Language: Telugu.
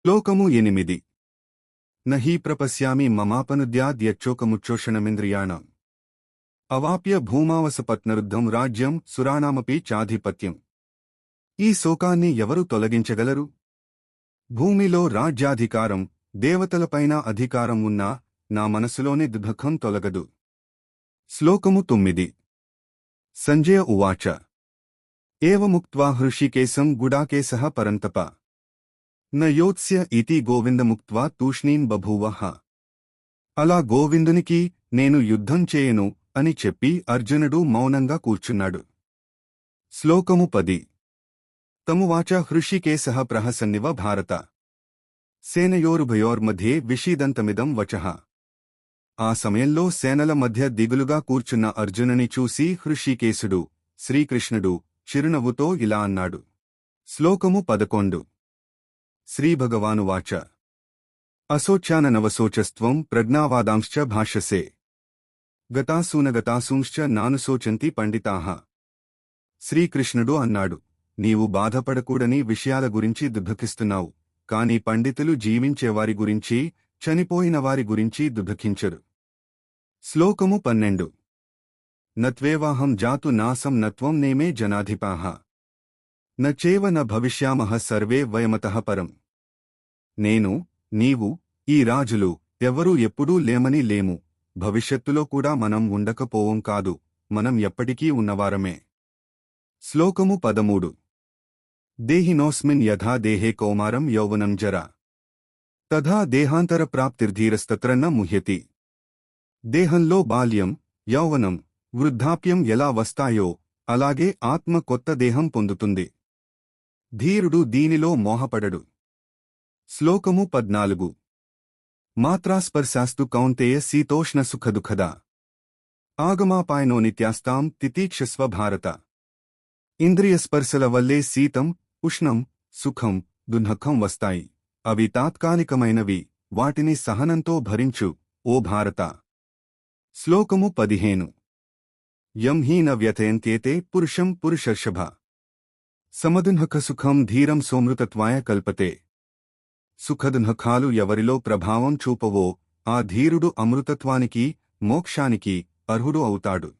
శ్లోకము 8 నహి ప్రపశ్యామి మమాపనుద్యాద్యచ్చోకముచ్చోషణమింద్రియాణం అవాప్య భూమావసపత్నరుద్ధం రాజ్యం సురాణామపి చాధిపత్యం. ఈ శోకాన్ని ఎవరు తొలగించగలరు? భూమిలో రాజ్యాధికారం, దేవతలపైన అధికారం ఉన్నా నా మనసులోని దుఃఖం తొలగదు. శ్లోకము 9 సంజయ ఉవాచ ఏవముక్త్వా హృషికేశం గుడాకేశః పరంతప న యోత్స్య ఇతి గోవిందముక్త్వా తూష్ణీం బభూవః. అలా గోవిందునికి నేను యుద్ధం చేయను అని చెప్పి అర్జునుడు మౌనంగా కూర్చున్నాడు. శ్లోకము 10 తమువాచ హృషికేశః ప్రహసన్నివ భారత సేనయోరుభయోర్మధ్యే విషీదంతమిదం వచః. ఆ సమయంలో సేనల మధ్య దిగులుగా కూర్చున్న అర్జునుని చూసి హృషికేశుడు శ్రీకృష్ణుడు చిరునవ్వుతో ఇలా అన్నాడు. శ్లోకము 11 శ్రీభగవానువాచ అశోచ్యాననవశోచస్త్వం ప్రజ్ఞావాదాంశ్చ భాష్యసే గతాసూనగతాసూంశ్చ నానుశోచంతి పండితాః. శ్రీకృష్ణుడు అన్నాడు, నీవు బాధపడకూడని విషయాల గురించి దుఃఖిస్తున్నావు, కాని పండితులు జీవించేవారి గురించి, చనిపోయినవారి గురించి దుఃఖించరు. శ్లోకము 12 నత్వేవాహం జాతు నాసం నత్వం నేమే జనాధిపాః నచేవ న భవిష్యామః సర్వే వయమతః పరం. నేను, నీవు, ఈ రాజులు ఎవరూ ఎప్పుడూ లేమని లేము, భవిష్యత్తులో కూడా మనం ఉండకపోవం కాదు, మనం ఎప్పటికీ ఉన్నవారమే. శ్లోకము 13 దేహినోస్మిన్ యథా దేహే కౌమారం యౌవనం జరా తథా దేహాంతర ప్రాప్తిర్ధీరస్తత్ర న ముహ్యతి. దేహంలో బాల్యం, యౌవనం, వృద్ధాప్యం ఎలా వస్తాయో అలాగే ఆత్మ కొత్త దేహం పొందుతుంది. ధీరుడు దీనిలో మోహపడడు. శ్లోకము 14 మాత్రాస్పర్శాస్తు కౌంతేయ శీతోష్ణ సుఖదుఃఖదా ఆగమాపాయనో నిత్యాస్తాం తితీక్షస్వ భారత. ఇంద్రియస్పర్శల వల్లే శీతం, ఉష్ణం, సుఖం, దుఃఖం వస్తాయి. అవి తాత్కాలికమైనవి, వాటిని సహనంతో భరించు ఓ భారత. శ్లోకము 15 యం హీ న వ్యథయంత్యేతే పురుషం పురుషర్షభ సమదుఃఖ సుఖం ధీరం సోమృతత్వాయ కల్పతే. సుఖదుఃఖాలు ఎవరిలో ప్రభావం చూపవో ఆ ధీరుడు అమృతత్వానికి, మోక్షానికి అర్హుడు అవుతాడు.